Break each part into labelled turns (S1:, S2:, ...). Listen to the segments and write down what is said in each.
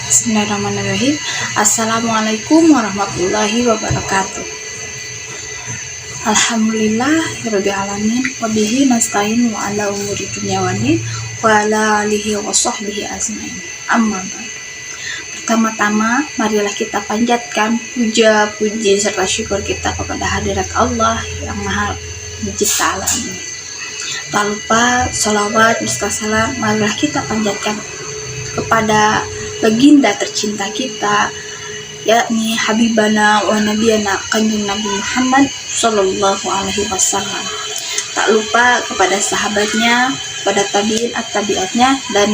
S1: Bismillahirrahmanirrahim. Assalamualaikum warahmatullahi wabarakatuh. Alhamdulillahirabbil alamin wa bihi nasta'in wa ala umuri dunya waddin wa ala alihi wa sahbihi ajmain. Amma ba'd. Pertama-tama marilah kita panjatkan puja, puji serta syukur kita kepada hadirat Allah yang Maha Pencipta alam ini. Tak lupa sholawat beserta salam marilah kita panjatkan kepada baginda tercinta kita, yakni Habibana wa Nabiyana Kanjeng Nabi Muhammad Sallallahu Alaihi Wasallam. Tak lupa kepada sahabatnya, pada tabiin at-tabiatnya, dan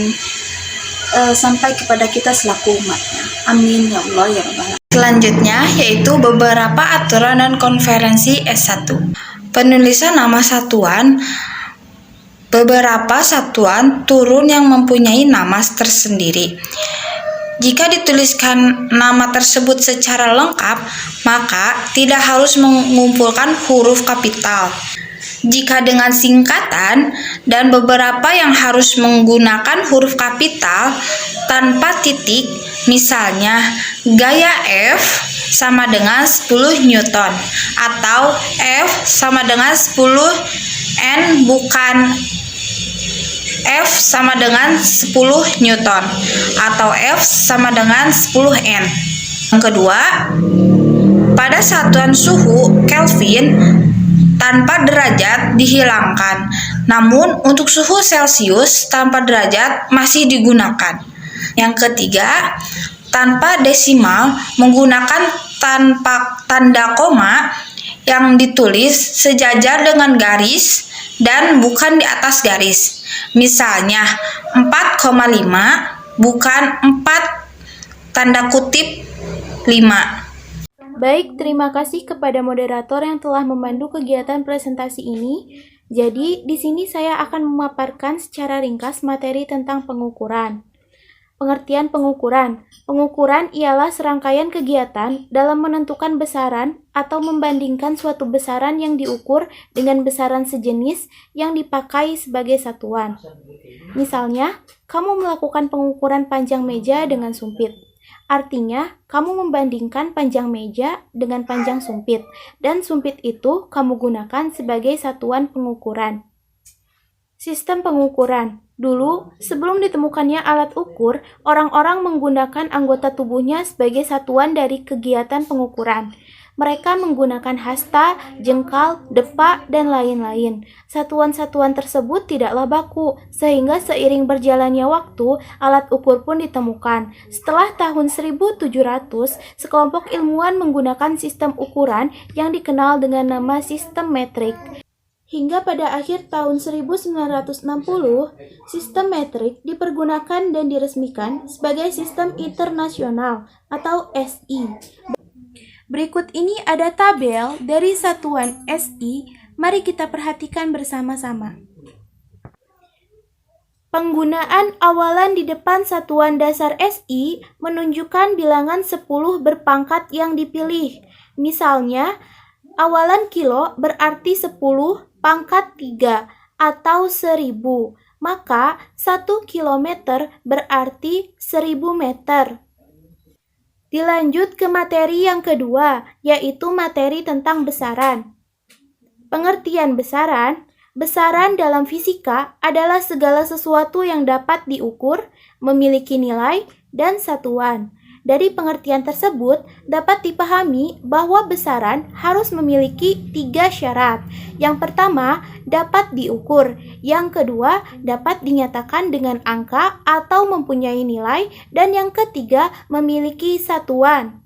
S1: sampai kepada kita selaku umatnya. Amin ya Allah ya Rabbal alamin. Selanjutnya yaitu beberapa aturan dan konferensi S1. Penulisan nama satuan. Beberapa satuan turun yang mempunyai nama tersendiri. Jika dituliskan nama tersebut secara lengkap, maka tidak harus mengumpulkan huruf kapital. Jika dengan singkatan dan beberapa yang harus menggunakan huruf kapital tanpa titik, misalnya gaya F sama dengan 10 Newton atau F sama dengan 10 N, bukan F sama dengan 10 Newton atau F sama dengan 10 N. Yang kedua, pada satuan suhu Kelvin tanpa derajat dihilangkan, namun untuk suhu Celcius tanpa derajat masih digunakan. Yang ketiga, tanpa desimal menggunakan tanpa tanda koma yang ditulis sejajar dengan garis dan bukan di atas garis. Misalnya 4,5 bukan 4 tanda kutip 5.
S2: Baik, terima kasih kepada moderator yang telah memandu kegiatan presentasi ini. Jadi, di sini saya akan memaparkan secara ringkas materi tentang pengukuran. Pengertian pengukuran. Pengukuran ialah serangkaian kegiatan dalam menentukan besaran atau membandingkan suatu besaran yang diukur dengan besaran sejenis yang dipakai sebagai satuan. Misalnya, kamu melakukan pengukuran panjang meja dengan sumpit. Artinya, kamu membandingkan panjang meja dengan panjang sumpit, dan sumpit itu kamu gunakan sebagai satuan pengukuran. Sistem pengukuran. Dulu, sebelum ditemukannya alat ukur, orang-orang menggunakan anggota tubuhnya sebagai satuan dari kegiatan pengukuran. Mereka menggunakan hasta, jengkal, depa, dan lain-lain. Satuan-satuan tersebut tidaklah baku, sehingga seiring berjalannya waktu, alat ukur pun ditemukan. Setelah tahun 1700, sekelompok ilmuwan menggunakan sistem ukuran yang dikenal dengan nama sistem metrik. Hingga pada akhir tahun 1960, sistem metrik dipergunakan dan diresmikan sebagai sistem internasional atau SI. Berikut ini ada tabel dari satuan SI, mari kita perhatikan bersama-sama. Penggunaan awalan di depan satuan dasar SI menunjukkan bilangan 10 berpangkat yang dipilih. Misalnya, awalan kilo berarti 10 pangkat 3 atau 1000, maka 1 kilometer berarti 1000 meter. Dilanjut ke materi yang kedua, yaitu materi tentang besaran. Pengertian besaran. Besaran dalam fisika adalah segala sesuatu yang dapat diukur, memiliki nilai, dan satuan. Dari pengertian tersebut, dapat dipahami bahwa besaran harus memiliki 3 syarat. Yang pertama, dapat diukur. Yang kedua, dapat dinyatakan dengan angka atau mempunyai nilai. Dan yang ketiga, memiliki satuan.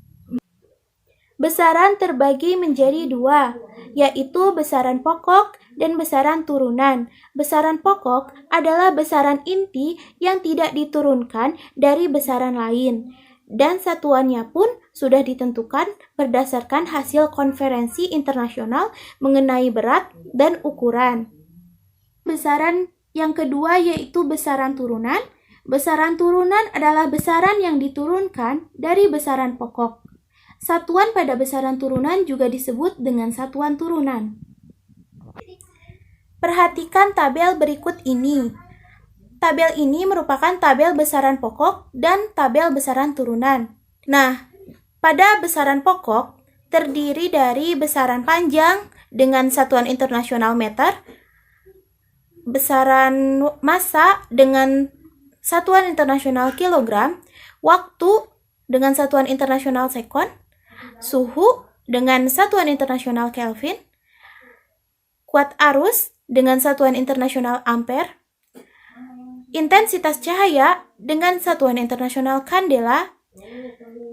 S2: Besaran terbagi menjadi 2, yaitu besaran pokok dan besaran turunan. Besaran pokok adalah besaran inti yang tidak diturunkan dari besaran lain. Dan satuannya pun sudah ditentukan berdasarkan hasil konferensi internasional mengenai berat dan ukuran. Besaran yang kedua yaitu besaran turunan. Besaran turunan adalah besaran yang diturunkan dari besaran pokok. Satuan pada besaran turunan juga disebut dengan satuan turunan. Perhatikan tabel berikut ini. Tabel ini merupakan tabel besaran pokok dan tabel besaran turunan. Nah, pada besaran pokok terdiri dari besaran panjang dengan satuan internasional meter, besaran massa dengan satuan internasional kilogram, waktu dengan satuan internasional sekon, suhu dengan satuan internasional Kelvin, kuat arus dengan satuan internasional ampere, intensitas cahaya dengan satuan internasional kandela,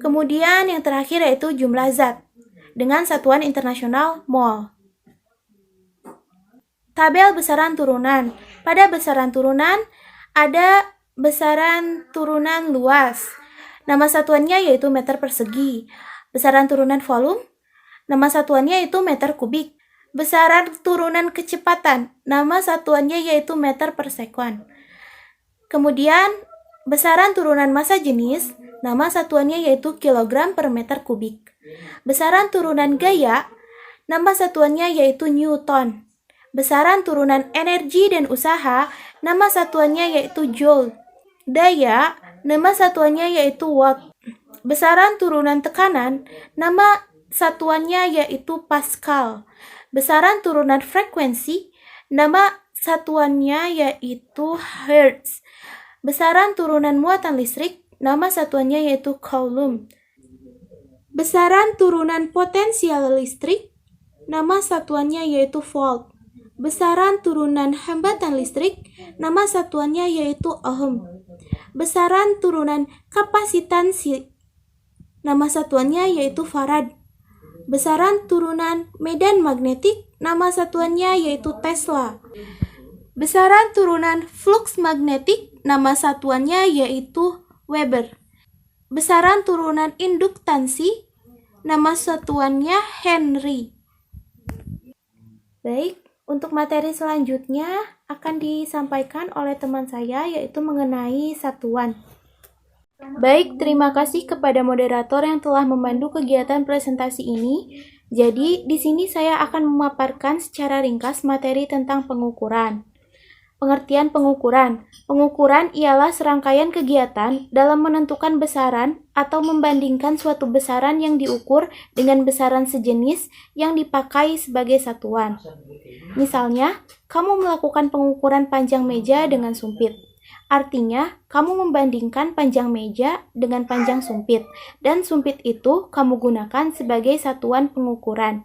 S2: kemudian yang terakhir yaitu jumlah zat dengan satuan internasional mol. Tabel besaran turunan. Pada besaran turunan ada besaran turunan luas. Nama satuannya yaitu meter persegi. Besaran turunan volume. Nama satuannya yaitu meter kubik. Besaran turunan kecepatan. Nama satuannya yaitu meter per sekon. Kemudian besaran turunan massa jenis. Nama satuannya yaitu kilogram per meter kubik. Besaran turunan gaya. Nama satuannya yaitu newton. Besaran turunan energi dan usaha, nama satuannya yaitu joule. Daya, nama satuannya yaitu watt. Besaran turunan tekanan, nama satuannya yaitu pascal. Besaran turunan frekuensi, nama satuannya yaitu hertz. Besaran turunan muatan listrik, nama satuannya yaitu coulomb. Besaran turunan potensial listrik, nama satuannya yaitu volt. Besaran turunan hambatan listrik, nama satuannya yaitu ohm. Besaran turunan kapasitansi, nama satuannya yaitu farad. Besaran turunan medan magnetik, nama satuannya yaitu Tesla. Besaran turunan flux magnetik, nama satuannya yaitu Weber. Besaran turunan induktansi, nama satuannya Henry. Baik. Untuk materi selanjutnya akan disampaikan oleh teman saya yaitu mengenai satuan. Baik, terima kasih kepada moderator yang telah memandu kegiatan presentasi ini. Jadi, di sini saya akan memaparkan secara ringkas materi tentang pengukuran. Pengertian pengukuran. Pengukuran ialah serangkaian kegiatan dalam menentukan besaran atau membandingkan suatu besaran yang diukur dengan besaran sejenis yang dipakai sebagai satuan. Misalnya, kamu melakukan pengukuran panjang meja dengan sumpit. Artinya, kamu membandingkan panjang meja dengan panjang sumpit, dan sumpit itu kamu gunakan sebagai satuan pengukuran.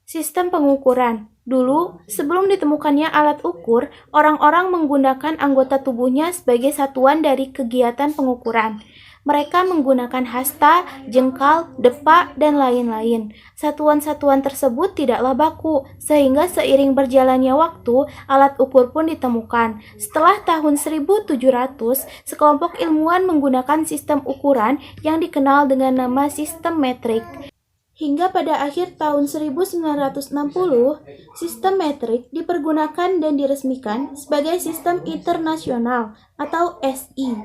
S2: Sistem pengukuran. Dulu, sebelum ditemukannya alat ukur, orang-orang menggunakan anggota tubuhnya sebagai satuan dari kegiatan pengukuran. Mereka menggunakan hasta, jengkal, depa, dan lain-lain. Satuan-satuan tersebut tidaklah baku, sehingga seiring berjalannya waktu, alat ukur pun ditemukan. Setelah tahun 1700, sekelompok ilmuwan menggunakan sistem ukuran yang dikenal dengan nama sistem metrik. Hingga pada akhir tahun 1960, sistem metrik dipergunakan dan diresmikan sebagai sistem internasional atau SI.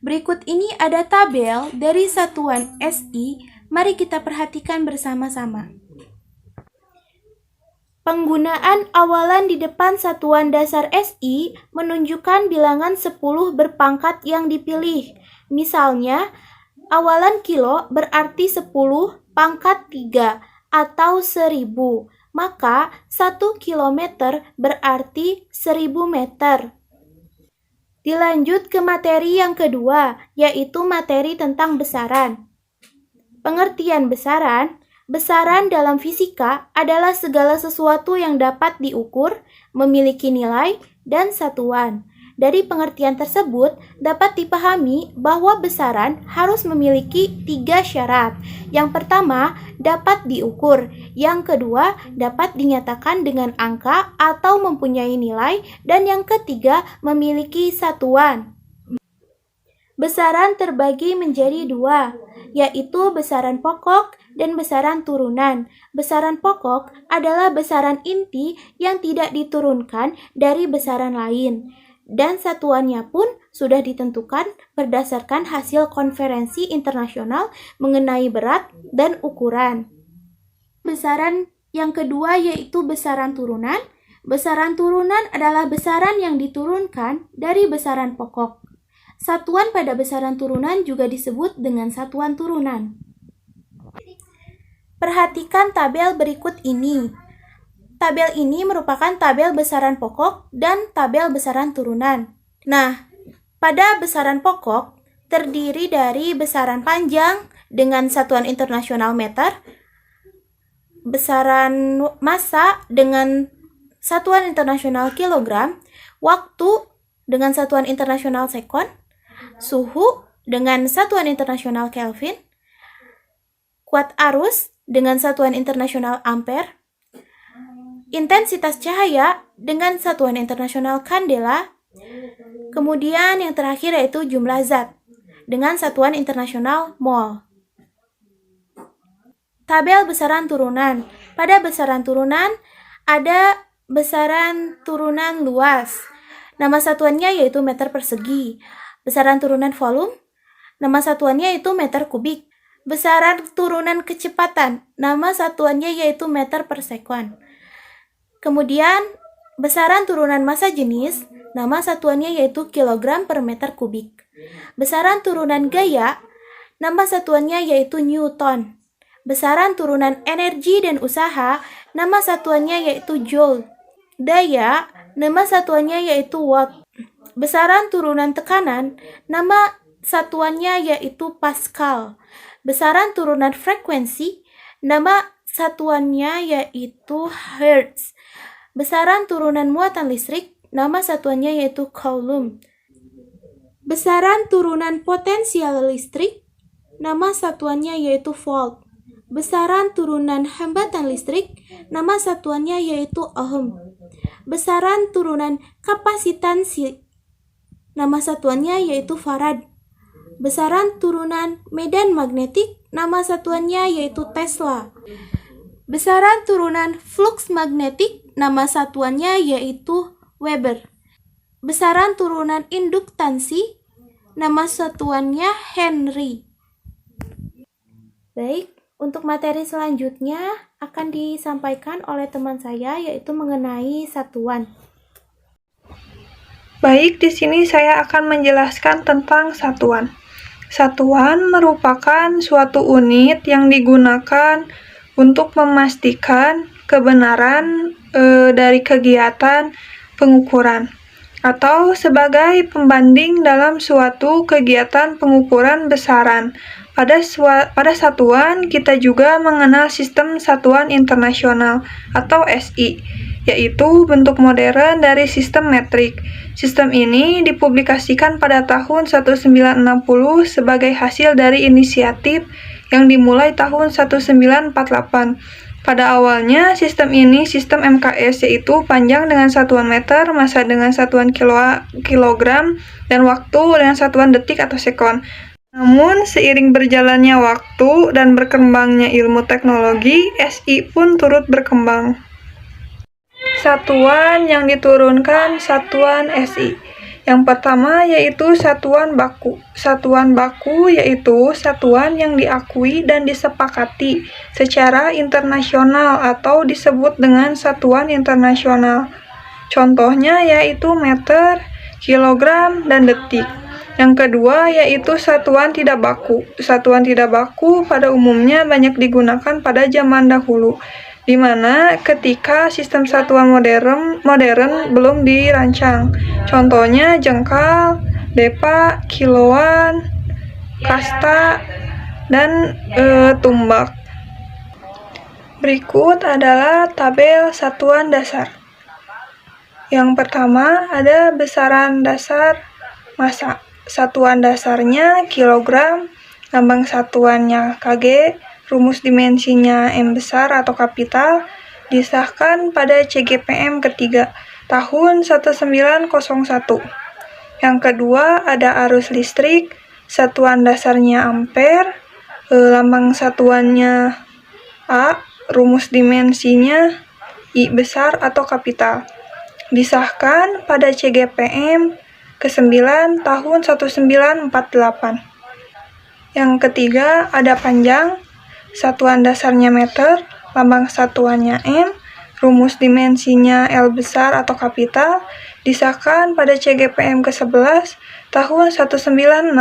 S2: Berikut ini ada tabel dari satuan SI, mari kita perhatikan bersama-sama. Penggunaan awalan di depan satuan dasar SI menunjukkan bilangan 10 berpangkat yang dipilih. Misalnya, awalan kilo berarti 10 pangkat 3 atau 1000, maka 1 kilometer berarti 1000 meter. Dilanjut ke materi yang kedua, yaitu materi tentang besaran. Pengertian besaran, besaran dalam fisika adalah segala sesuatu yang dapat diukur, memiliki nilai, dan satuan. Dari pengertian tersebut, dapat dipahami bahwa besaran harus memiliki 3 syarat. Yang pertama, dapat diukur. Yang kedua, dapat dinyatakan dengan angka atau mempunyai nilai. Dan yang ketiga, memiliki satuan. Besaran terbagi menjadi 2, yaitu besaran pokok dan besaran turunan. Besaran pokok adalah besaran inti yang tidak diturunkan dari besaran lain. Dan satuannya pun sudah ditentukan berdasarkan hasil konferensi internasional mengenai berat dan ukuran. Besaran yang kedua yaitu besaran turunan. Besaran turunan adalah besaran yang diturunkan dari besaran pokok. Satuan pada besaran turunan juga disebut dengan satuan turunan. Perhatikan tabel berikut ini. Tabel ini merupakan tabel besaran pokok dan tabel besaran turunan. Nah, pada besaran pokok terdiri dari besaran panjang dengan satuan internasional meter, besaran massa dengan satuan internasional kilogram, waktu dengan satuan internasional sekon, suhu dengan satuan internasional Kelvin, kuat arus dengan satuan internasional ampere, intensitas cahaya dengan satuan internasional kandela, kemudian yang terakhir yaitu jumlah zat dengan satuan internasional mol. Tabel besaran turunan. Pada besaran turunan ada besaran turunan luas. Nama satuannya yaitu meter persegi. Besaran turunan volume. Nama satuannya yaitu meter kubik. Besaran turunan kecepatan. Nama satuannya yaitu meter per sekon. Kemudian besaran turunan massa jenis. Nama satuannya yaitu kilogram per meter kubik. Besaran turunan gaya. Nama satuannya yaitu newton. Besaran turunan energi dan usaha, nama satuannya yaitu joule. Daya, nama satuannya yaitu watt. Besaran turunan tekanan, nama satuannya yaitu pascal. Besaran turunan frekuensi, nama satuannya yaitu hertz. Besaran turunan muatan listrik, nama satuannya yaitu coulomb. Besaran turunan potensial listrik, nama satuannya yaitu volt. Besaran turunan hambatan listrik, nama satuannya yaitu ohm. Besaran turunan kapasitansi, nama satuannya yaitu farad. Besaran turunan medan magnetik, nama satuannya yaitu Tesla. Besaran turunan flux magnetik, nama satuannya yaitu Weber. Besaran turunan induktansi, nama satuannya Henry. Baik. Untuk materi selanjutnya akan disampaikan oleh teman saya yaitu mengenai satuan.
S3: Baik, di sini saya akan menjelaskan tentang satuan. Satuan merupakan suatu unit yang digunakan untuk memastikan kebenaran dari kegiatan pengukuran atau sebagai pembanding dalam suatu kegiatan pengukuran besaran. Pada satuan, kita juga mengenal sistem satuan internasional atau SI, yaitu bentuk modern dari sistem metrik. Sistem ini dipublikasikan pada tahun 1960 sebagai hasil dari inisiatif yang dimulai tahun 1948. Pada awalnya, sistem ini sistem MKS, yaitu panjang dengan satuan meter, massa dengan satuan kilogram, dan waktu dengan satuan detik atau sekon. Namun, seiring berjalannya waktu dan berkembangnya ilmu teknologi, SI pun turut berkembang. Satuan yang diturunkan satuan SI. Yang pertama yaitu satuan baku. Satuan baku yaitu satuan yang diakui dan disepakati secara internasional atau disebut dengan satuan internasional. Contohnya yaitu meter, kilogram, dan detik. Yang kedua yaitu satuan tidak baku. Satuan tidak baku pada umumnya banyak digunakan pada zaman dahulu, di mana ketika sistem satuan modern belum dirancang. Contohnya jengkal, depa, kiloan, kasta, dan tumbak. Berikut adalah tabel satuan dasar. Yang pertama ada besaran dasar massa. Satuan dasarnya kilogram, lambang satuannya kg, rumus dimensinya M besar atau kapital, disahkan pada CGPM ketiga tahun 1901. Yang kedua ada arus listrik, satuan dasarnya ampere, lambang satuannya A, rumus dimensinya I besar atau kapital. Disahkan pada CGPM ke-9 tahun 1948. Yang ketiga ada panjang, satuan dasarnya meter, lambang satuannya M, rumus dimensinya L besar atau kapital, disahkan pada CGPM ke-11 tahun 1960.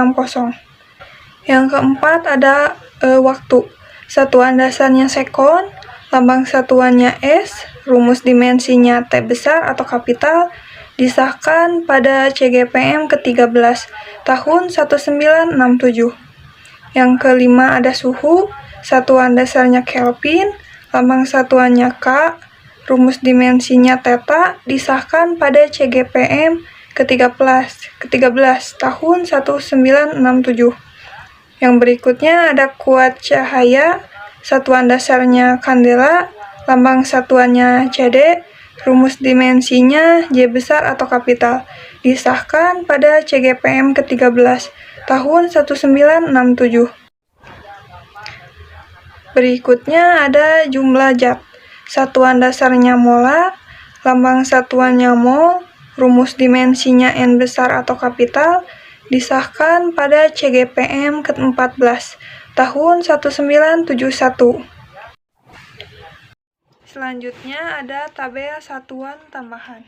S3: Yang keempat ada waktu. Satuan dasarnya sekon, lambang satuannya S, rumus dimensinya T besar atau kapital, disahkan pada CGPM ke-13 tahun 1967. Yang kelima ada suhu, satuan dasarnya Kelvin, lambang satuannya K, rumus dimensinya theta, disahkan pada CGPM ke-13 tahun 1967. Yang berikutnya ada kuat cahaya, satuan dasarnya kandela, lambang satuannya CD, rumus dimensinya J besar atau kapital, disahkan pada CGPM ke-13 tahun 1967. Berikutnya ada jumlah zat, satuan dasarnya molar, lambang satuannya mol, rumus dimensinya N besar atau kapital, disahkan pada CGPM ke-14 tahun 1971. Selanjutnya ada tabel satuan tambahan.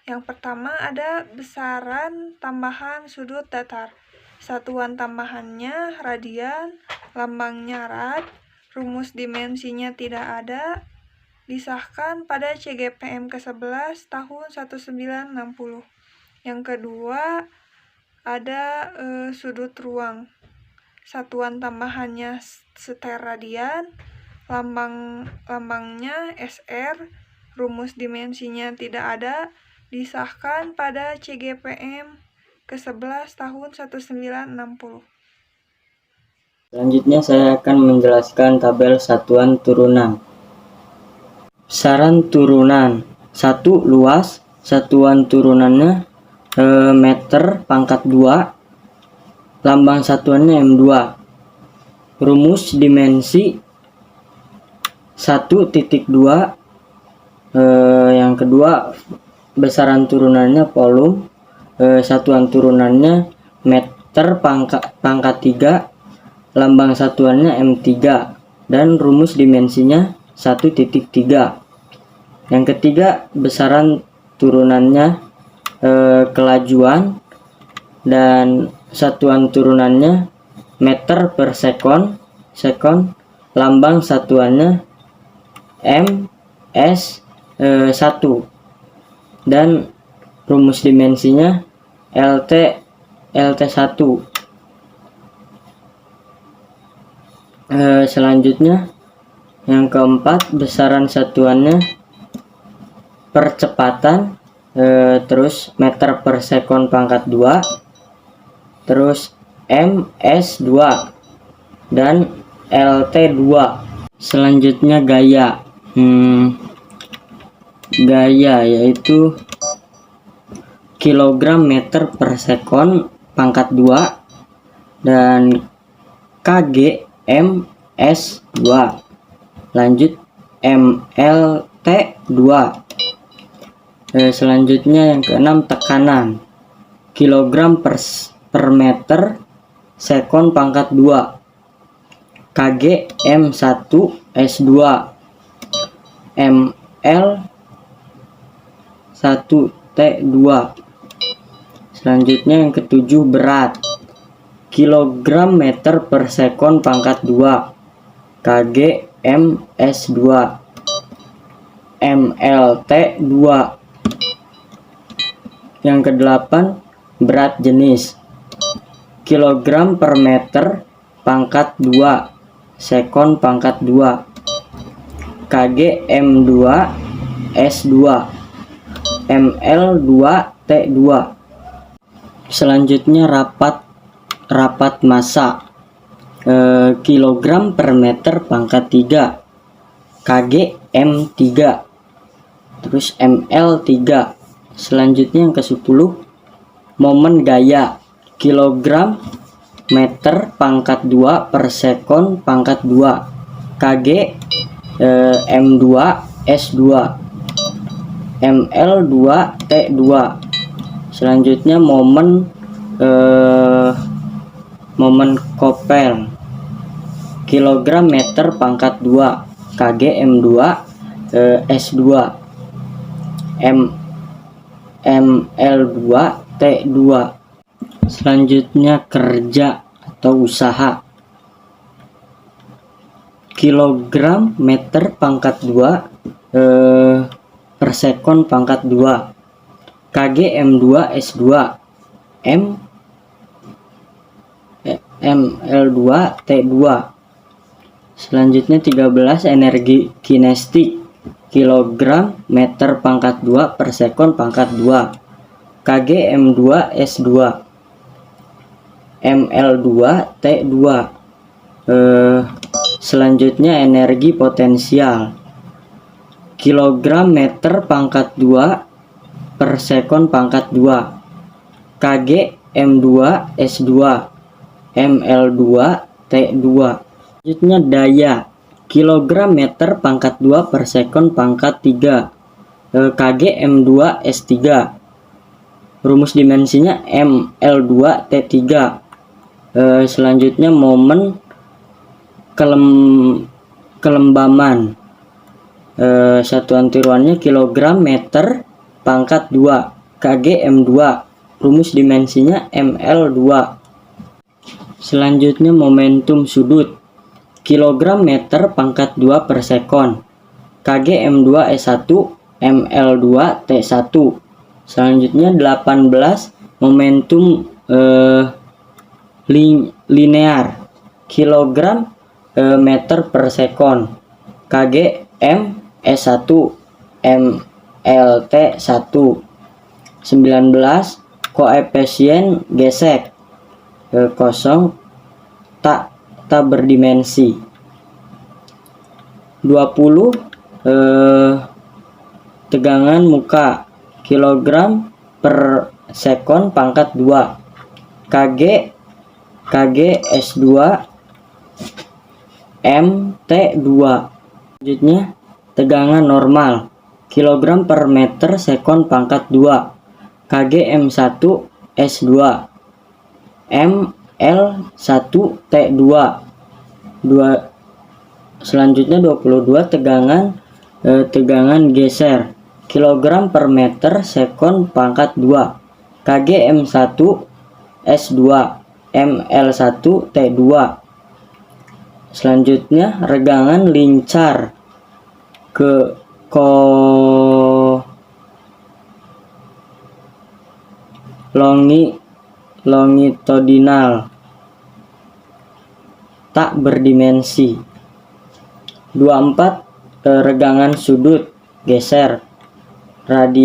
S3: Yang pertama ada besaran tambahan sudut datar. Satuan tambahannya radian, lambangnya rad, rumus dimensinya tidak ada, disahkan pada CGPM ke-11 tahun 1960. Yang kedua ada sudut ruang. Satuan tambahannya steradian, lambangnya SR, rumus dimensinya tidak ada, disahkan pada CGPM ke-11 tahun 1960.
S4: Selanjutnya saya akan menjelaskan tabel satuan turunan. Besaran turunan 1 luas, satuan turunannya meter pangkat 2, lambang satuannya M2. Rumus dimensi 1.2. Yang kedua besaran turunannya volume, satuan turunannya meter pangkat 3, lambang satuannya M3, dan rumus dimensinya 1.3. Yang ketiga besaran turunannya kelajuan, dan satuan turunannya meter per sekon, lambang satuannya ms1, dan rumus dimensinya lt1. Selanjutnya yang keempat besaran satuannya percepatan, terus meter per sekon pangkat 2, terus ms2 dan lt2. Selanjutnya gaya. Gaya yaitu kilogram meter per sekon pangkat 2 dan kg ms2. Lanjut mlt2. Selanjutnya yang keenam tekanan, kilogram per meter sekon pangkat 2, kg m1 s2, ml 1t2. Selanjutnya yang ketujuh berat, kilogram meter per sekon pangkat 2, kg ms2, mlt2. Yang kedelapan berat jenis, kilogram per meter pangkat 2 sekon pangkat 2, kg m2 s2, ml2t2. Selanjutnya rapat massa, kilogram per meter pangkat 3, kg m3, terus ml3. Selanjutnya yang ke-10 momen gaya, kilogram meter pangkat 2 per sekon pangkat 2, kg m2 s2, ml2t2. Selanjutnya momen kopel, kilogram meter pangkat 2, kg m2 S2, ML2 T2. Selanjutnya kerja atau usaha. Kilogram meter pangkat 2 per sekon pangkat 2. Kg M2 S2 ML2 T2. Selanjutnya 13 energi kinestik. Kilogram meter pangkat 2 per sekon pangkat 2. Kg M2 S2 ML2 T2. Selanjutnya energi potensial. Kilogram meter pangkat 2 per sekon pangkat 2. Kg M2 S2 ML2 T2. Selanjutnya daya. Kilogram meter pangkat 2 per sekon pangkat 3. Kg M2 S3. Rumus dimensinya ML2 T3. Selanjutnya momen kelembaman. Satuan tiruannya kilogram meter pangkat 2. Kg M2. Rumus dimensinya ML2. Selanjutnya momentum sudut. Kilogram meter pangkat 2 per sekon. Kg M2 S1 ML2 T1. Selanjutnya 18 momentum linear. Kilogram meter per sekon. Kg M S1 MLT1. 19 koefisien gesek kosong tak berdimensi. 20 tegangan muka. Kilogram per sekon pangkat 2. Kg S2 MT2. Selanjutnya tegangan normal. Kilogram per meter sekon pangkat 2. Kg M1 S2 ML1 T2. Selanjutnya 22 tegangan geser. Kilogram per meter sekon pangkat 2. Kg M1 S2 ML1 T2. Selanjutnya regangan lincar longitudinal tak berdimensi. 24 regangan sudut geser rad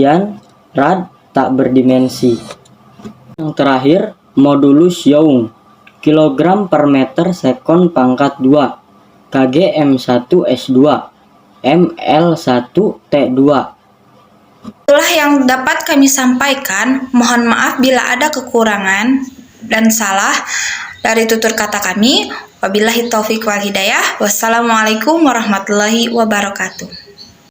S4: tak berdimensi. Yang terakhir modulus Young. Kilogram per meter sekon pangkat 2. Kg M1 S2 ML1 T2.
S1: Itulah yang dapat kami sampaikan. Mohon maaf bila ada kekurangan dan salah dari tutur kata kami. Wabillahi taufiq wal hidayah. Wassalamualaikum warahmatullahi wabarakatuh.